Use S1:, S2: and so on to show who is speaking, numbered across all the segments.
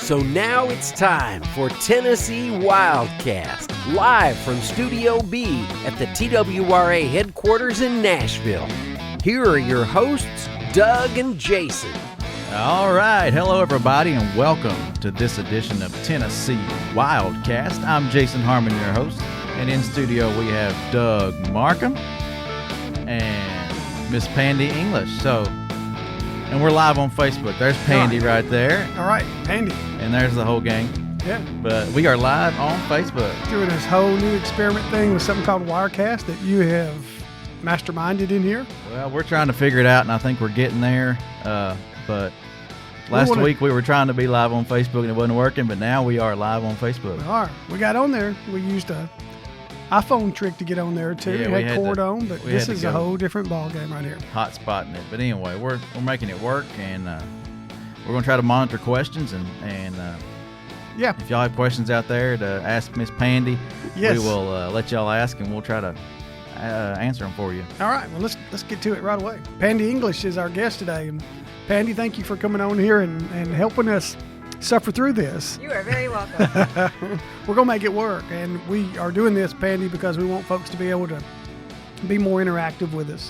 S1: So now it's time for Tennessee Wildcast, live from Studio B at the TWRA headquarters in Nashville. Here are your hosts, Doug and Jason.
S2: All right. Hello, everybody, and welcome to this edition of Tennessee Wildcast. I'm Jason Harmon, your host, and in studio we have Doug Markham and Miss Pandy English. And we're live on Facebook. There's Pandy right there.
S3: All right, Pandy.
S2: And there's the whole gang.
S3: Yeah.
S2: But we are live on Facebook.
S3: Doing this whole new experiment thing with something called Wirecast that you have masterminded in here.
S2: Well, we're trying to figure it out, and I think we're getting there. But last week we were trying to be live on Facebook, and it wasn't working, but now we are live on Facebook.
S3: We are. We got on there. We used a iPhone trick to get on there, too.
S2: Yeah,
S3: we had cord on, but this is a whole different ball game right here.
S2: Hotspotting it. But anyway, we're making it work, and we're going to try to monitor questions, and
S3: yeah,
S2: if y'all have questions out there to ask Miss Pandy,
S3: yes,
S2: we will let y'all ask, and we'll try to answer them for you.
S3: All right, well, let's get to it right away. Pandy English is our guest today, and Pandy, thank you for coming on here and helping us suffer through this.
S4: You are very welcome.
S3: We're going to make it work, and we are doing this, Pandy, because we want folks to be able to be more interactive with us,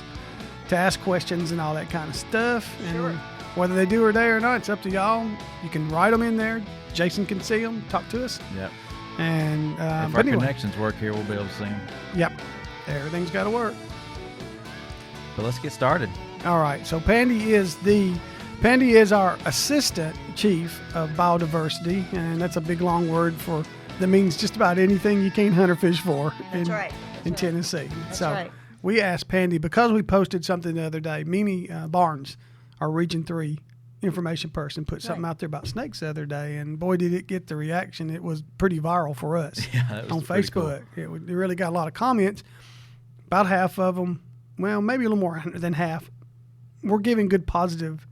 S3: to ask questions and all that kind of stuff.
S4: Sure.
S3: And whether they do or they or not, it's up to y'all. You can write them in there. Jason can see them, talk to us.
S2: Yep.
S3: And
S2: if our connections work here, we'll be able to see them.
S3: Yep. Everything's got to work.
S2: But let's get started.
S3: All right. So Pandy is our assistant chief of biodiversity, and that's a big long word that means just about anything you can't hunt or fish for in Tennessee.
S4: That's
S3: so
S4: right.
S3: We asked Pandy, because we posted something the other day. Mimi Barnes, our Region 3 information person, put something out there about snakes the other day, and boy, did it get the reaction. It was pretty viral for us on Facebook. Cool. It really got a lot of comments. About half of them, well, maybe a little more than half, were giving good positive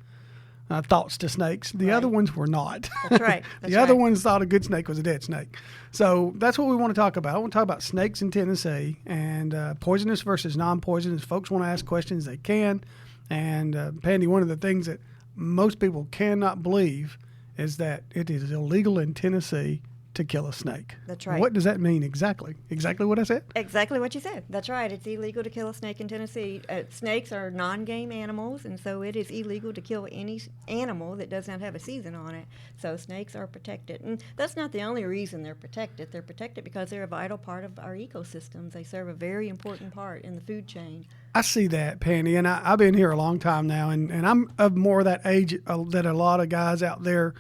S3: thoughts to snakes. The other ones were not.
S4: That's right.
S3: The other ones thought a good snake was a dead snake. So that's what we want to talk about. I want to talk about snakes in Tennessee and poisonous versus non-poisonous. Folks want to ask questions, they can. And Pandy, one of the things that most people cannot believe is that it is illegal in Tennessee to kill a snake.
S4: That's right.
S3: What does that mean exactly? Exactly what I said?
S4: Exactly what you said. That's right. It's illegal to kill a snake in Tennessee. Snakes are non-game animals, and so it is illegal to kill any animal that does not have a season on it. So snakes are protected. And that's not the only reason they're protected. They're protected because they're a vital part of our ecosystems. They serve a very important part in the food chain.
S3: I see that, Pandy, and I've been here a long time now, and I'm of more of that age that a lot of guys out there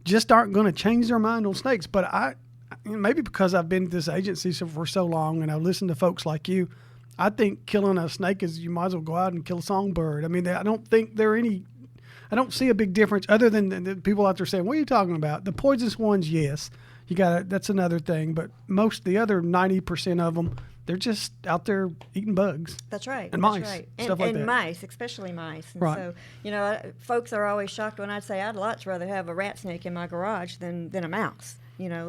S3: just aren't going to change their mind on snakes. But maybe because I've been at this agency for so long and I've listened to folks like you, I think killing a snake is you might as well go out and kill a songbird. I mean, I don't see a big difference other than the people out there saying, what are you talking about? The poisonous ones, yes. That's another thing. But the other 90% of them, they're just out there eating bugs.
S4: That's right.
S3: And mice.
S4: Right.
S3: Stuff like that.
S4: And mice, especially mice. And
S3: right.
S4: So, folks are always shocked when I say I'd lots rather have a rat snake in my garage than a mouse.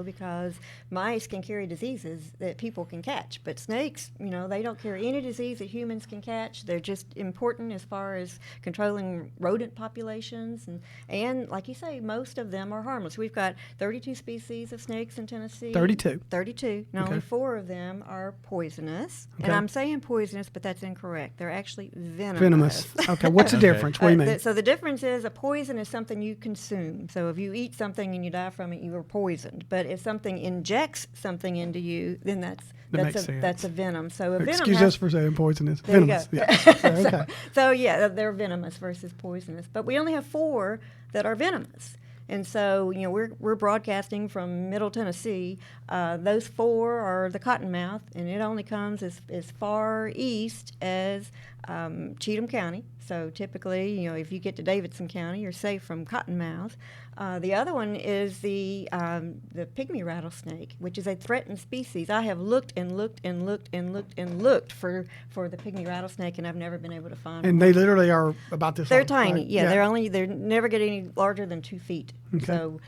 S4: Because mice can carry diseases that people can catch. But snakes, they don't carry any disease that humans can catch. They're just important as far as controlling rodent populations. And like you say, most of them are harmless. We've got 32 species of snakes in Tennessee. 32. 32. Now, only 4 of them are poisonous. Okay. And I'm saying poisonous, but that's incorrect. They're actually venomous.
S3: Okay, what's the difference? What do you mean?
S4: So the difference is a poison is something you consume. So if you eat something and you die from it, you are poisoned. But if something injects something into you, then that's a venom. So
S3: Excuse us for saying poisonous.
S4: There
S3: venomous.
S4: You go.
S3: Yeah.
S4: So they're venomous versus poisonous. But we only have 4 that are venomous. And so, we're broadcasting from Middle Tennessee. Those 4 are the cottonmouth, and it only comes as far east as Cheatham County. So typically, if you get to Davidson County, you're safe from cottonmouth. The other one is the pygmy rattlesnake, which is a threatened species. I have looked and looked and looked and looked and looked for the pygmy rattlesnake, and I've never been able to find one.
S3: And they literally are about this.
S4: They're tiny. Right? Yeah, they're never get any larger than 2 feet.
S3: Okay.
S4: So,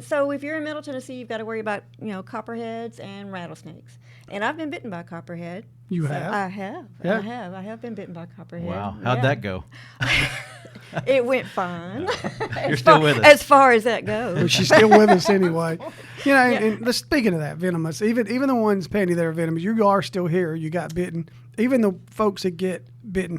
S4: so if you're in Middle Tennessee, you've got to worry about copperheads and rattlesnakes. And I've been bitten by a copperhead.
S3: You have?
S4: I have.
S3: Yeah.
S4: I have been bitten by a copperhead.
S2: Wow. How'd that go?
S4: It went fine.
S2: You're still with us.
S4: As far as that goes.
S3: But she's still with us anyway. You know, and speaking of that, venomous, even the ones, Pandy, that are venomous, you are still here. You got bitten. Even the folks that get bitten,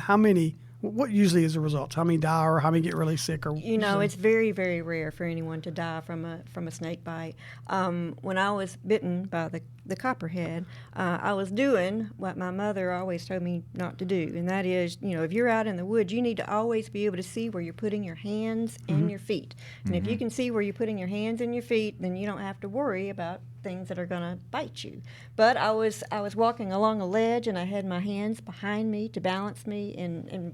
S3: what usually is the results? How many die or how many get really sick? Or
S4: You know, it's very, very rare for anyone to die from a snake bite. When I was bitten by the copperhead, I was doing what my mother always told me not to do, and that is, you know, if you're out in the woods, you need to always be able to see where you're putting your hands and your feet. And if you can see where you're putting your hands and your feet, then you don't have to worry about things that are going to bite you. But I was walking along a ledge, and I had my hands behind me to balance me, and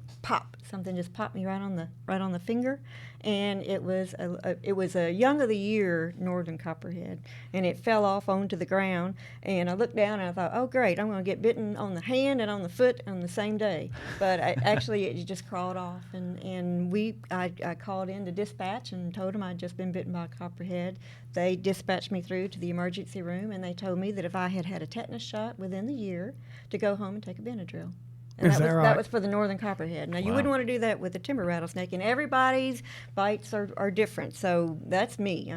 S4: something just popped me right on the finger, and it was a young of the year northern copperhead, and it fell off onto the ground, and I looked down and I thought, oh great, I'm going to get bitten on the hand and on the foot on the same day. But actually it just crawled off, and I called in to dispatch and told them I'd just been bitten by a copperhead. They dispatched me through to the emergency room, and they told me that if I had a tetanus shot within the year, to go home and take a Benadryl. And that was for the northern copperhead. Now, you wouldn't want to do that with the timber rattlesnake, and everybody's bites are different. So that's me,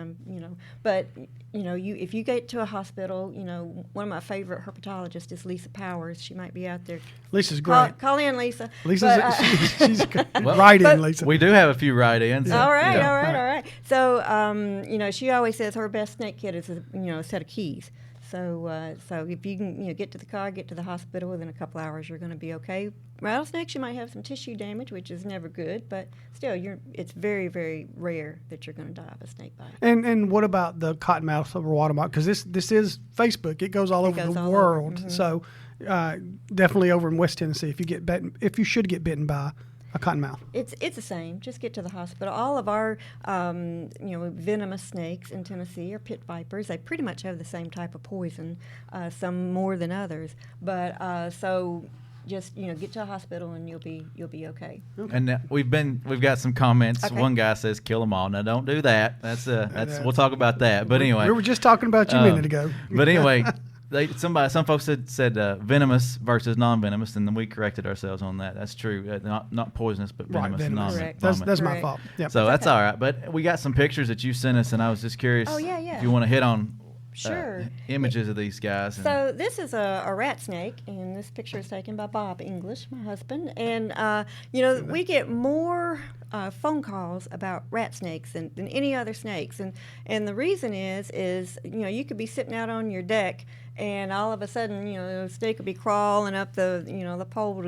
S4: But if you get to a hospital, one of my favorite herpetologists is Lisa Powers. She might be out there.
S3: Lisa's great.
S4: Call in, Lisa.
S3: She's right in, Lisa.
S2: We do have a few write-ins.
S4: Yeah. All right. So, she always says her best snake kit is a set of keys. So if you can get to the car, get to the hospital within a couple hours, you're going to be okay. Rattlesnakes, you might have some tissue damage, which is never good, but still, it's very, very rare that you're going to die of a snake bite.
S3: And what about the cottonmouth over watermark? Because this is Facebook. It goes all over the world. Mm-hmm. So definitely over in West Tennessee, if you should get bitten by a cottonmouth.
S4: It's the same. Just get to the hospital. All of our venomous snakes in Tennessee are pit vipers. They pretty much have the same type of poison, some more than others. But so just get to a hospital and you'll be okay.
S2: And we've got some comments.
S4: Okay.
S2: One guy says kill them all. Now don't do that. That's we'll talk about that. But anyway,
S3: we were just talking about you a minute ago.
S2: But anyway. Some folks said venomous versus non-venomous, and then we corrected ourselves on that. That's true. Not poisonous, but venomous.
S3: Right,
S2: non-venomous.
S3: That's my fault. Yep.
S2: So that's all right. But we got some pictures that you sent us, and I was just curious if you want to hit on images of these guys.
S4: So this is a rat snake, and this picture is taken by Bob English, my husband. And we get more phone calls about rat snakes than any other snakes, and the reason is you could be sitting out on your deck, and all of a sudden, a snake will be crawling up the pole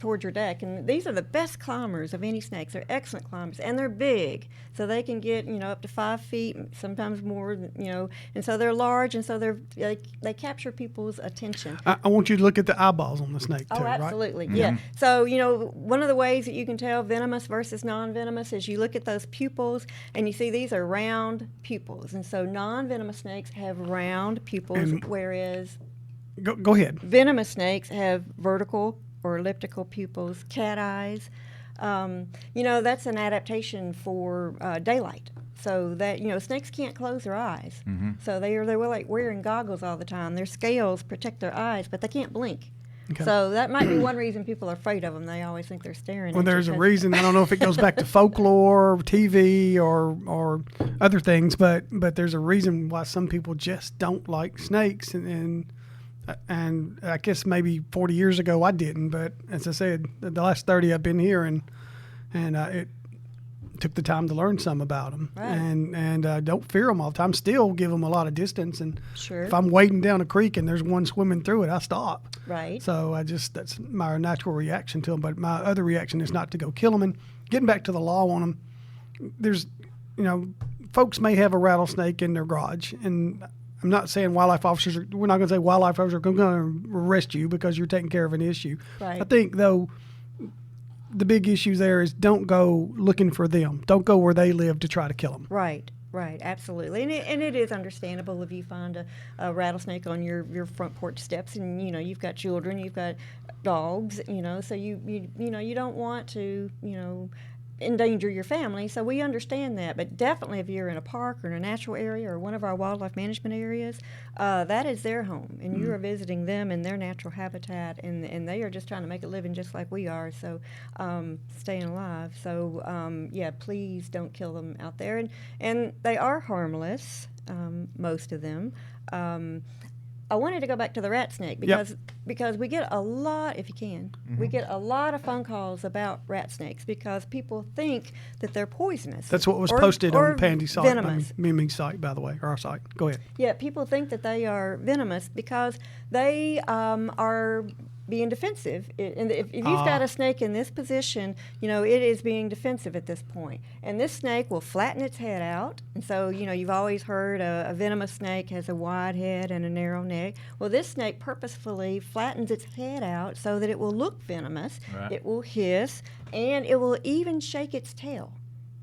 S4: towards your deck. And these are the best climbers of any snakes. They're excellent climbers, and they're big, so they can get up to 5 feet, sometimes more. And so they're large, and so they capture people's attention.
S3: I want you to look at the eyeballs on the snake too.
S4: Oh, absolutely,
S3: right?
S4: yeah. Mm-hmm. So one of the ways that you can tell venomous versus non-venomous is you look at those pupils, and you see these are round pupils, and so non-venomous snakes have round pupils, whereas
S3: Go ahead.
S4: Venomous snakes have vertical or elliptical pupils, cat eyes. That's an adaptation for daylight. So that snakes can't close their eyes. Mm-hmm. So they're like wearing goggles all the time. Their scales protect their eyes, but they can't blink. Okay. So that might be one reason people are afraid of them. They always think they're staring at you.
S3: Well, there's a reason. I don't know if it goes back to folklore, TV, or other things, but there's a reason why some people just don't like snakes. And I guess maybe 40 years ago I didn't, but as I said, the last 30 I've been here, and it took the time to learn some about them. Right. And don't fear them all the time. Still give them a lot of distance. And if I'm wading down a creek and there's one swimming through it, I stop.
S4: Right.
S3: So that's my natural reaction to them. But my other reaction is not to go kill them. And getting back to the law on them, there's, folks may have a rattlesnake in their garage. And I'm not saying wildlife officers we're not going to say wildlife officers are going to arrest you because you're taking care of an issue.
S4: Right.
S3: I think, though, the big issue there is don't go looking for them. Don't go where they live to try to kill them.
S4: Right, absolutely. And it is understandable if you find a rattlesnake on your front porch steps, and you've got children, you've got dogs, so you don't want to endanger your family. So we understand that. But definitely if you're in a park or in a natural area or one of our wildlife management areas, that is their home. And you are visiting them in their natural habitat. And they are just trying to make a living just like we are. So staying alive. So, yeah, please don't kill them out there. And they are harmless, most of them. I wanted to go back to the rat snake because we get a lot, if you can, we get a lot of phone calls about rat snakes because people think that they're poisonous.
S3: That's what was posted on Pandy's site,
S4: venomous.
S3: Mimi's site, by the way, or our site. Go ahead.
S4: Yeah, people think that they are venomous because they are being defensive. And if you've got a snake in this position, you know, it is being defensive at this point. And this snake will flatten its head out. And so, you know, you've always heard a venomous snake has a wide head and a narrow neck. Well, this snake purposefully flattens its head out so that it will look venomous.
S2: Right.
S4: It will hiss, and it will even shake its tail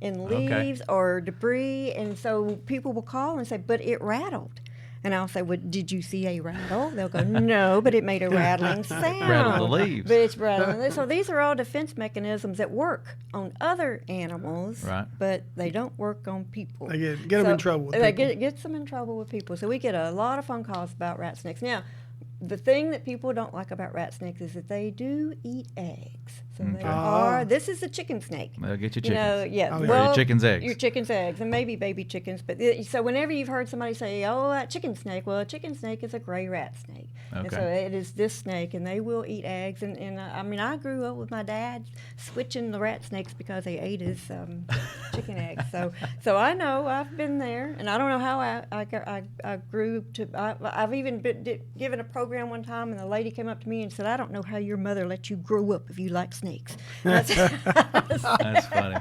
S4: in leaves or debris. And so people will call and say, but it rattled. And I'll say, well, did you see a rattle? They'll go, no, but it made a rattling sound.
S2: Rattle the leaves.
S4: But it's rattling. So these are all defense mechanisms that work on other animals,
S2: Right.
S4: but they don't work on people.
S3: They get them in trouble with
S4: They
S3: people.
S4: gets them in trouble with people. So we get a lot of phone calls about rat snakes. Now, the thing that people don't like about rat snakes is that they do eat eggs. So they are. This is a chicken snake.
S2: They'll get your
S4: You know,
S2: chickens.
S4: yeah.
S3: Oh, yeah.
S2: Or your chicken's eggs.
S4: Your chicken's eggs, and maybe baby chickens. But so whenever you've heard somebody say, "Oh, that chicken snake," well, a chicken snake is a gray rat snake, and
S2: Okay.
S4: so it is this snake, and they will eat eggs. And I mean, I grew up with my dad switching the rat snakes because they ate his chicken eggs. So I know, I've been there, and I don't know how I grew to. I've even been given a program one time, and the lady came up to me and said, "I don't know how your mother let you grow up if you like snakes."
S2: That's funny.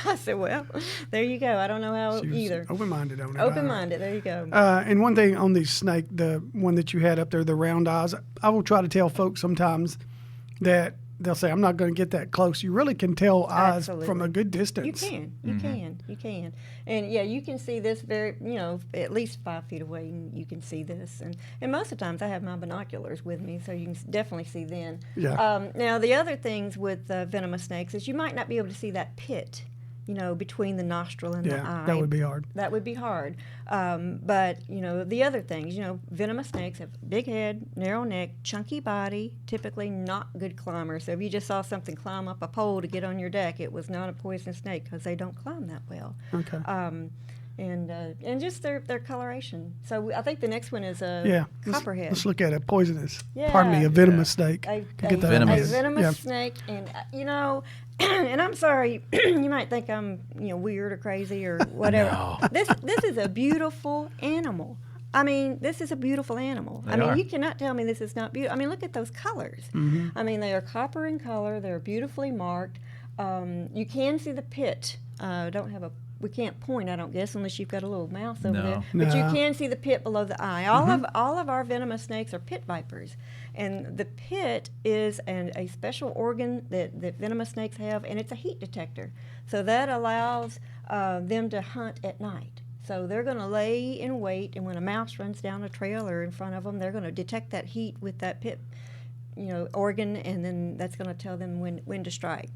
S4: I said, well, there you go. I don't know how
S3: She was
S4: either.
S3: open-minded on it.
S4: Open-minded. There you go.
S3: And one thing on the snake, the one that you had up there, the round eyes, I will try to tell folks sometimes that they'll say, I'm not going to get that close. You really can tell eyes
S4: Absolutely.
S3: from a good
S4: You
S3: distance.
S4: can. You can. And, yeah, you can see this at least 5 feet away, and you can see this. And most of the times I have my binoculars with me, so you can definitely see then.
S3: Yeah.
S4: Now, the other things with venomous snakes is you might not be able to see that pit, between the nostril and the eye.
S3: That would be hard.
S4: That would be hard. But, the other things, venomous snakes have big head, narrow neck, chunky body, typically not good climbers. So if you just saw something climb up a pole to get on your deck, it was not a poisonous snake because they don't climb that well.
S3: Okay.
S4: And just their coloration. So I think the next one is a
S3: Yeah.
S4: copperhead.
S3: Let's look at a poisonous.
S4: Yeah.
S3: Pardon me, a venomous snake.
S4: A
S3: Get that
S2: Venomous.
S4: venomous
S3: Yeah.
S4: snake, and and I'm sorry, you might think I'm weird or crazy or whatever.
S2: No.
S4: This is a beautiful animal. I mean, this is a beautiful animal.
S2: They are.
S4: You cannot tell me this is not beautiful. I mean, look at those colors.
S3: Mm-hmm.
S4: I mean, they are copper in color. They're beautifully marked. You can see the pit. We can't point, I don't guess, unless you've got a little mouse over
S2: No.
S4: there. But you
S3: No.
S4: can see the pit below the eye. All of our venomous snakes are pit vipers, and the pit is a special organ that venomous snakes have, and it's a heat detector. So that allows them to hunt at night. So they're going to lay in wait, and when a mouse runs down a trail or in front of them, they're going to detect that heat with that pit, organ, and then that's going to tell them when to strike.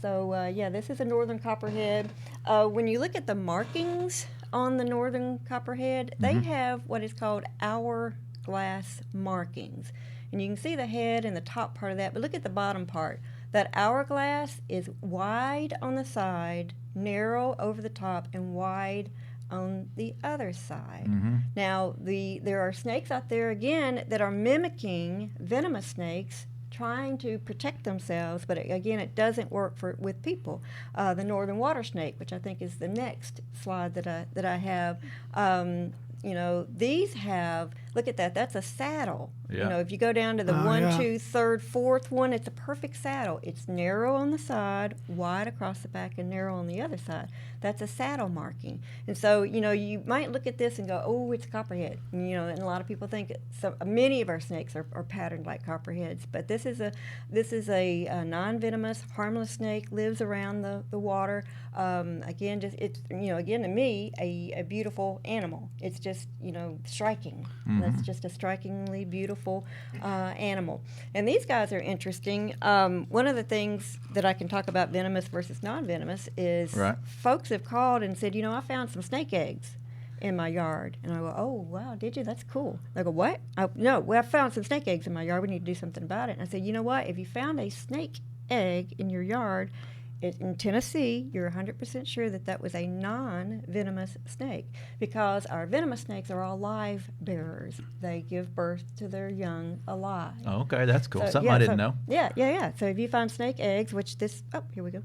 S4: So, this is a northern copperhead. When you look at the markings on the northern copperhead, they have what is called hourglass markings. And you can see the head and the top part of that, but look at the bottom part. That hourglass is wide on the side, narrow over the top, and wide on the other side. Now, there are snakes out there, again, that are mimicking venomous snakes, trying to protect themselves, but again, it doesn't work with people. The northern water snake, which I think is the next slide that I have, these have, look at that, that's a saddle.
S2: Yeah.
S4: If you go down to the
S3: Oh,
S4: 1,
S3: yeah.
S4: 2, 3rd, 4th one, it's a perfect saddle. It's narrow on the side, wide across the back, and narrow on the other side. That's a saddle marking. And so, you might look at this and go, oh, it's copperhead. And a lot of people think many of our snakes are patterned like copperheads. But this is a non-venomous, harmless snake, lives around the water. Again, to me, a beautiful animal. It's just, striking. That's just a strikingly beautiful animal. And these guys are interesting. One of the things that I can talk about venomous versus non-venomous is folks have called and said, I found some snake eggs in my yard. And I go, oh, wow, did you? That's cool. They go, what? No, I found some snake eggs in my yard. We need to do something about it. And I said, you know what? If you found a snake egg in your yard, in Tennessee, you're 100% sure that was a non-venomous snake, because our venomous snakes are all live bearers. They give birth to their young alive.
S2: Oh, okay, that's cool. Something I didn't know.
S4: Yeah. So if you find snake eggs, here we go.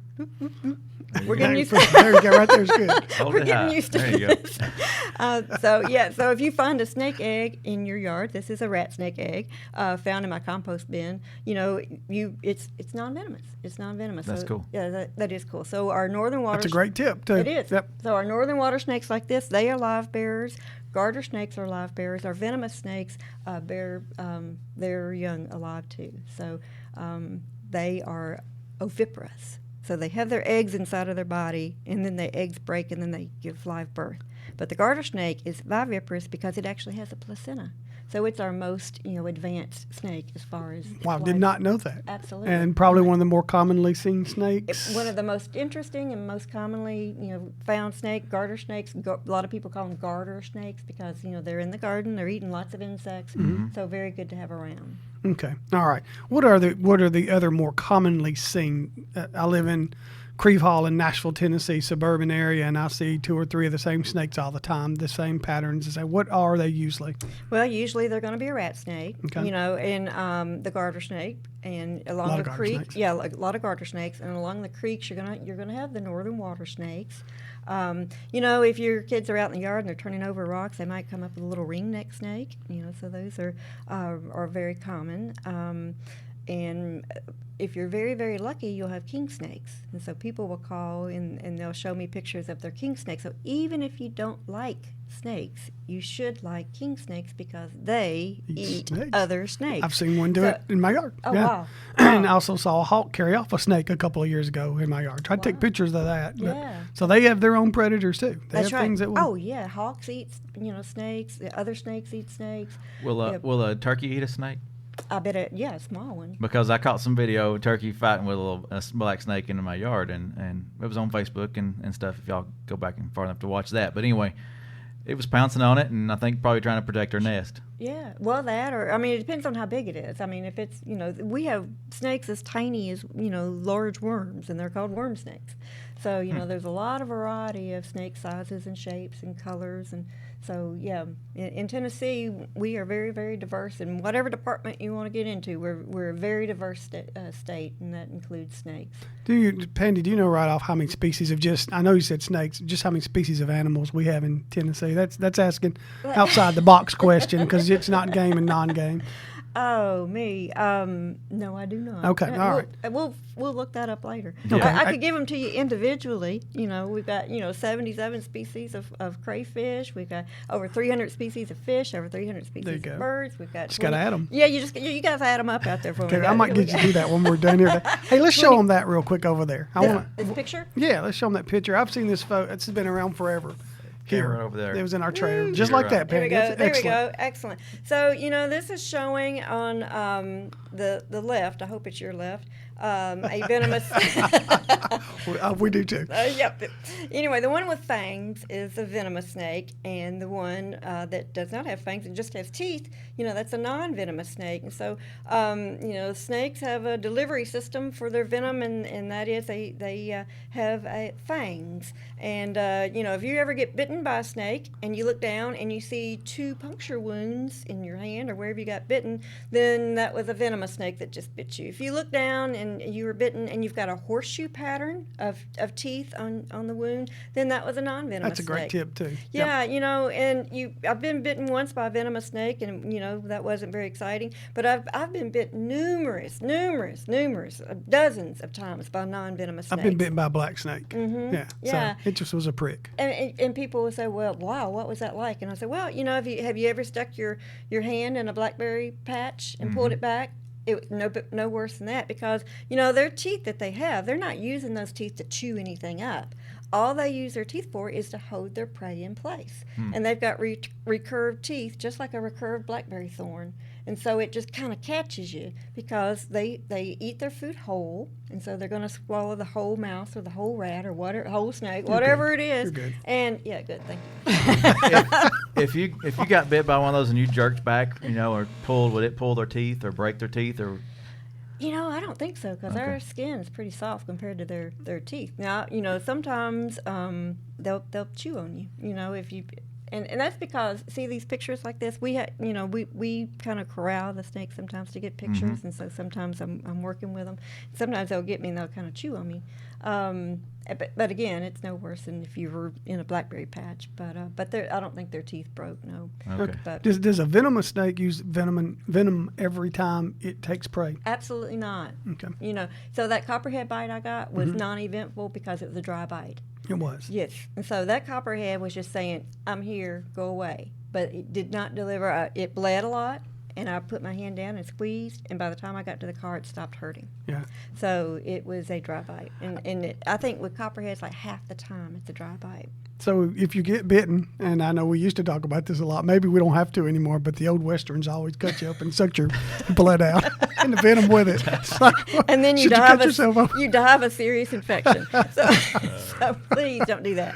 S4: We're getting used to
S3: There you go, right there's good.
S4: We're getting used to
S2: there you
S4: this. So if you find a snake egg in your yard, this is a rat snake egg found in my compost bin. It's non-venomous. It's non-venomous.
S2: That's cool.
S4: Yeah, that is cool. So our northern water.
S3: That's a great tip too.
S4: It is.
S3: Yep.
S4: So our northern water snakes like this, they are live bearers. Garter snakes are live bearers. Our venomous snakes bear their young alive too. So they are oviparous. So they have their eggs inside of their body, and then the eggs break, and then they give live birth. But the garter snake is viviparous because it actually has a placenta. So it's our most, advanced snake as far as.
S3: Wow, did not know that.
S4: Absolutely.
S3: And probably one of the more commonly seen snakes.
S4: One of the most interesting and most commonly, found snake, garter snakes. A lot of people call them garter snakes because, they're in the garden, they're eating lots of insects. So very good to have around.
S3: Okay, all right. What are the other more commonly seen? I live in Creve Hall in Nashville, Tennessee, suburban area, and I see 2 or 3 of the same snakes all the time, the same patterns. What are they usually?
S4: Well, usually they're going to be a rat snake,
S3: okay.
S4: And the garter snake, and along the creek,
S3: snakes.
S4: yeah, a lot of garter snakes, and along the creeks you're gonna have the northern water snakes. If your kids are out in the yard and they're turning over rocks, they might come up with a little ringneck snake. So those are very common. And if you're very, very lucky, you'll have king snakes. And so people will call and they'll show me pictures of their king snakes. So even if you don't like snakes, you should like king snakes because they eat
S3: snakes.
S4: Other snakes.
S3: I've seen one do it in my yard.
S4: Oh,
S3: yeah.
S4: wow.
S3: And I also saw a hawk carry off a snake a couple of years ago in my yard. Tried to take pictures of that. But,
S4: yeah.
S3: So they have their own predators too. They
S4: That's
S3: have
S4: right.
S3: things that will.
S4: Oh, yeah. Hawks eat, snakes. The other snakes eat snakes.
S2: Will a turkey eat a snake?
S4: I bet a small one.
S2: Because I caught some video of turkey fighting with a black snake in my yard, and it was on Facebook and stuff. If y'all go back and far enough to watch that, but anyway, it was pouncing on it, and I think probably trying to protect her nest.
S4: Yeah, well, it depends on how big it is. If it's we have snakes as tiny as large worms, and they're called worm snakes. So there's a lot of variety of snake sizes and shapes and colors, and so yeah, in Tennessee we are very, very diverse. In whatever department you want to get into, we're a very diverse state, and that includes snakes.
S3: Pandy, do you know right off how many species of I know you said snakes, just how many species of animals we have in Tennessee? That's asking outside the box question because it's not game and non-game.
S4: Oh, me. No, I do not.
S3: Okay, all right.
S4: We'll look that up later.
S3: Okay.
S4: I could give them to you individually. We've got 77 species of crayfish. We've got over 300 species of fish, over 300 species of birds. We've got.
S3: Just got to add them.
S4: Yeah, you guys add them up out there for me.
S3: Okay, I might get you to do that when we're done here. Hey, let's show them that real quick over there.
S4: This picture?
S3: Yeah, let's show them that picture. I've seen this photo. It's been around forever. Here,
S2: right over there.
S3: It was in our trailer, just like that, Pandy.
S4: There we go. Excellent. So this is showing on the left. I hope it's your left. A venomous.
S3: We do too.
S4: Yep. Anyway, the one with fangs is a venomous snake, and the one that does not have fangs and just has teeth, that's a non-venomous snake. And so, snakes have a delivery system for their venom, and that is they have fangs. And if you ever get bitten by a snake and you look down and you see 2 puncture wounds in your hand or wherever you got bitten, then that was a venomous snake that just bit you. If you look down and you were bitten and you've got a horseshoe pattern of teeth on the wound, then that was a non-venomous snake.
S3: That's a great tip too.
S4: Yeah, and I've been bitten once by a venomous snake, and that wasn't very exciting. But I've been bitten numerous, dozens of times by non-venomous snakes.
S3: I've been bitten by a black snake.
S4: Mm-hmm.
S3: Yeah. So it just was a prick.
S4: And people will say, well, wow, what was that like? And I say, well, have you ever stuck your hand in a blackberry patch and pulled it back? No worse than that, because their teeth that they have, they're not using those teeth to chew anything up. all they use their teeth for is to hold their prey in place. And they've got recurved teeth, just like a recurved blackberry thorn. And so it just kind of catches you because they eat their food whole, and so they're going to swallow the whole mouse or the whole rat or whatever, whole snake, whatever it is.
S3: You're good.
S4: And yeah, good, thank you.
S2: If you got bit by one of those and you jerked back, or pulled, would it pull their teeth or break their teeth or?
S4: I don't think so because our skin is pretty soft compared to their teeth. Now, sometimes they'll chew on you. If you. And that's because, see these pictures like this, we kind of corral the snakes sometimes to get pictures, and so sometimes I'm working with them. Sometimes they'll get me and they'll kind of chew on me. But again, it's no worse than if you were in a blackberry patch. But I don't think their teeth broke. No.
S2: Okay.
S4: But
S3: Does a venomous snake use venom every time it takes prey?
S4: absolutely not.
S3: Okay.
S4: So that copperhead bite I got was non-eventful because it was a dry bite.
S3: It was.
S4: Yes, and so that copperhead was just saying, "I'm here, go away," but it did not deliver. It bled a lot, and I put my hand down and squeezed, and by the time I got to the car, it stopped hurting.
S3: Yeah.
S4: So it was a dry bite, and I think with copperheads, like half the time, it's a dry bite.
S3: So if you get bitten, and I know we used to talk about this a lot, maybe we don't have to anymore, but the old westerns always cut you up and sucked your blood out and the venom with it. So,
S4: And then you
S3: should
S4: die
S3: cut yourself up?
S4: you die of a serious infection. So please don't do that.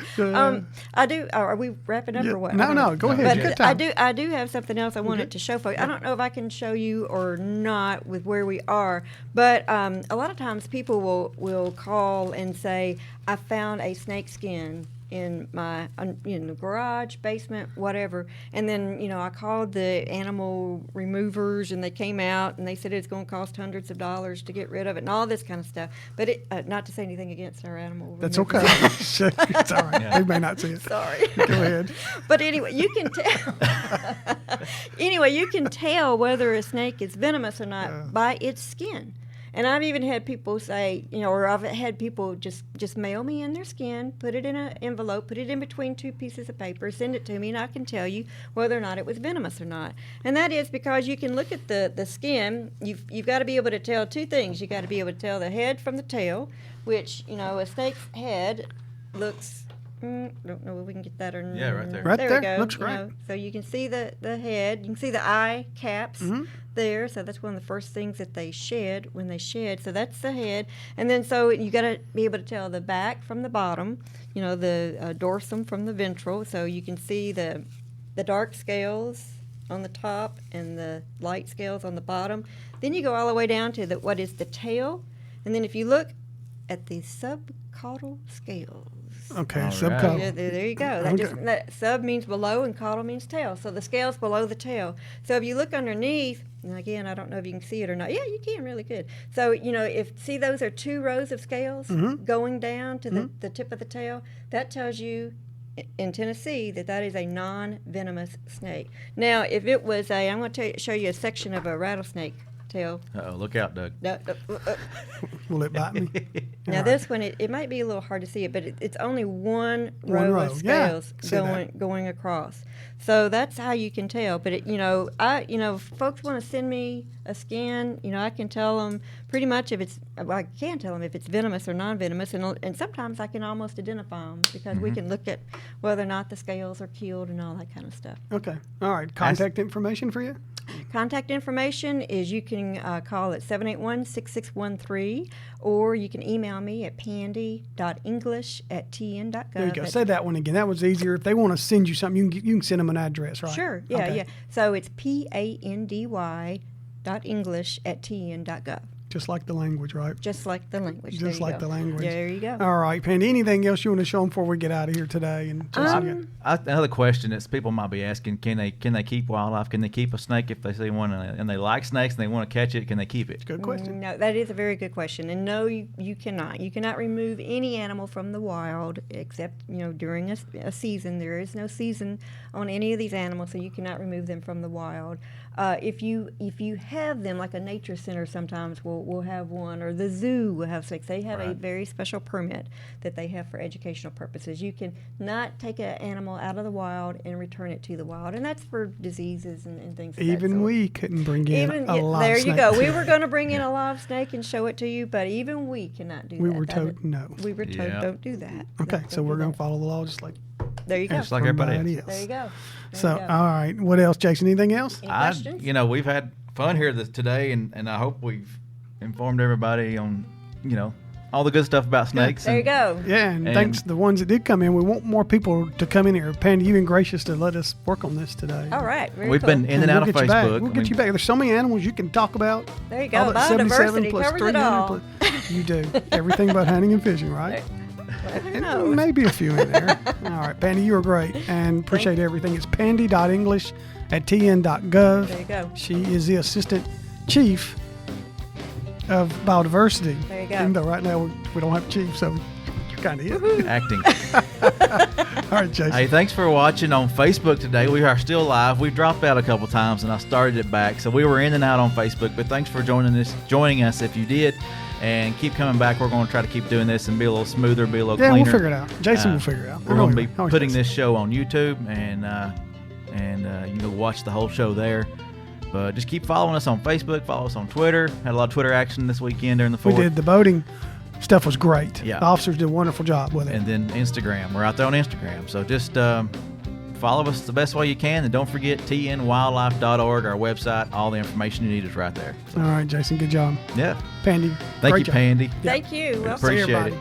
S4: I do. Are we wrapping up
S3: Yeah,
S4: or what?
S3: no, go ahead.
S4: But
S3: Good time.
S4: I do have something else I wanted to show folks. I don't know if I can show you or not with where we are, but a lot of times people will call and say, "I found a snake skin in my in the garage, basement, whatever," and then I called the animal removers and they came out and they said it's going to cost hundreds of dollars to get rid of it and all this kind of stuff. But not to say anything against our animal
S3: That's
S4: removers.
S3: okay. It's all right.
S2: Yeah.
S3: They may not see it.
S4: Sorry.
S3: Go ahead.
S4: But anyway, you can tell. Anyway, you can tell whether a snake is venomous or not by its skin. And I've even had people say, or I've had people just mail me in their skin, put it in an envelope, put it in between two pieces of paper, send it to me, and I can tell you whether or not it was venomous or not. And that is because you can look at the skin. You've got to be able to tell two things. You've got to be able to tell the head from the tail, which, a snake's head looks... don't know if we can get that or not.
S2: Yeah, right there.
S3: Right
S4: there.
S3: there.
S4: We go.
S3: Looks great.
S4: So you can see the head. You can see the eye caps there. So that's one of the first things that they shed when they shed. So that's the head. And then so you got to be able to tell the back from the bottom, the dorsum from the ventral. So you can see the dark scales on the top and the light scales on the bottom. Then you go all the way down to what is the tail. And then if you look at the subcaudal scales.
S3: Okay,
S2: All
S3: subcaudal.
S2: right.
S4: Yeah, there you go. That sub means below and caudal means tail. So the scale's below the tail. So if you look underneath, and again, I don't know if you can see it or not. Yeah, you can really good. So, see those are two rows of scales going down to the tip of the tail. That tells you in Tennessee that is a non-venomous snake. Now, if it was I'm going to show you a section of a rattlesnake tail.
S2: Uh-oh, look out, Doug.
S3: Will it bite me?
S4: Now
S3: All right.
S4: this one, it might be a little hard to see it, but it's only one row
S3: row.
S4: of
S3: Yeah,
S4: scales
S3: see that.
S4: going across. So that's how you can tell. But if folks want to send me a scan, I can tell them pretty much I can tell them if it's venomous or non-venomous, and sometimes I can almost identify them because we can look at whether or not the scales are keeled and all that kind of stuff.
S3: Okay. All right. Contact information for you?
S4: Contact information is you can call at 781-6613, or you can email me at pandy.english@tn.gov.
S3: There you go. Say that one again. That was easier. If they want to send you something, you can send them an address, right?
S4: Sure. Yeah,
S3: Okay.
S4: yeah. So it's pandy.english@tn.gov.
S3: Just like the language, right?
S4: Just like the language.
S3: Just
S4: There you
S3: like
S4: go.
S3: the language.
S4: There you go.
S3: All right, Pandy. Anything else you want to show them before we get out of here today? And
S2: Another question that people might be asking: Can they keep wildlife? Can they keep a snake if they see one and they like snakes and they want to catch it? Can they keep it?
S3: good question.
S4: No, that is a very good question. And no, you cannot. You cannot remove any animal from the wild except during a season. There is no season on any of these animals, so you cannot remove them from the wild. If you have them, like a nature center sometimes will will have one, or the zoo will have snakes. They have a
S2: Right.
S4: very special permit that they have for educational purposes. You can not take an animal out of the wild and return it to the wild, and that's for diseases and things. Of that
S3: Even
S4: sort.
S3: we couldn't bring in a live
S4: there
S3: snake.
S4: you go. We were going to bring in a live snake and show it to you, but even we cannot do
S3: We
S4: that.
S3: were
S4: That
S3: told
S4: is-
S3: no.
S4: We were told
S2: Yeah.
S4: don't do that.
S3: Okay,
S4: Don't
S3: so
S4: do
S3: we're going
S4: that.
S3: to follow the law just like
S4: There you go.
S2: Just like everybody else.
S4: There you go. There
S3: so.
S4: you go.
S3: All right, what else, Jason? Anything else?
S4: Any questions?
S2: We've had fun here today, and I hope we've informed everybody on, all the good stuff about snakes.
S4: There you go.
S3: Yeah, and
S2: And-
S3: thanks to the ones that did come in. We want more people to come in here. Pandy, you've been gracious to let us work on this today.
S4: All right. Very
S2: We've
S4: cool.
S2: been in and out of
S3: we'll get you back.
S2: Facebook.
S3: We'll get you back. There's so many animals you can talk about.
S4: There you go.
S3: All that 77
S4: Biodiversity
S3: plus
S4: covers it
S3: 300
S4: all.
S3: plus- you do. Everything but hunting and fishing, right?
S4: Who
S3: And
S4: knows?
S3: maybe a few in there. All right, Pandy, you were great and appreciate everything. It's pandy.english@tn.gov.
S4: There you go.
S3: She is the assistant chief of biodiversity.
S4: There you go.
S3: Even though right now we don't have a chief, so you're kind of it.
S2: Acting.
S3: All right, Jason.
S2: Hey, thanks for watching on Facebook today. We are still live. We've dropped out a couple times, and I started it back, so we were in and out on Facebook. But thanks for joining us if you did, and keep coming back. We're going to try to keep doing this and be a little smoother, be a little
S3: Yeah,
S2: cleaner.
S3: we'll figure it out. Jason will figure it out.
S2: We're going to be
S3: Always
S2: putting
S3: Jason.
S2: this show on YouTube, and you can go watch the whole show there. But just keep following us on Facebook. Follow us on Twitter. Had a lot of Twitter action this weekend during the 4th.
S3: We did. The boating stuff was great.
S2: Yeah.
S3: The officers did a wonderful job with it.
S2: And then Instagram. We're out there on Instagram. So just follow us the best way you can. And don't forget tnwildlife.org, our website. All the information you need is right there. So,
S3: All right, Jason, good job.
S2: yeah.
S3: Pandy,
S2: Thank
S3: great
S2: you,
S3: job.
S4: Thank
S2: Pandy.
S4: you. Well,
S3: See
S2: Appreciate
S3: everybody.
S2: it.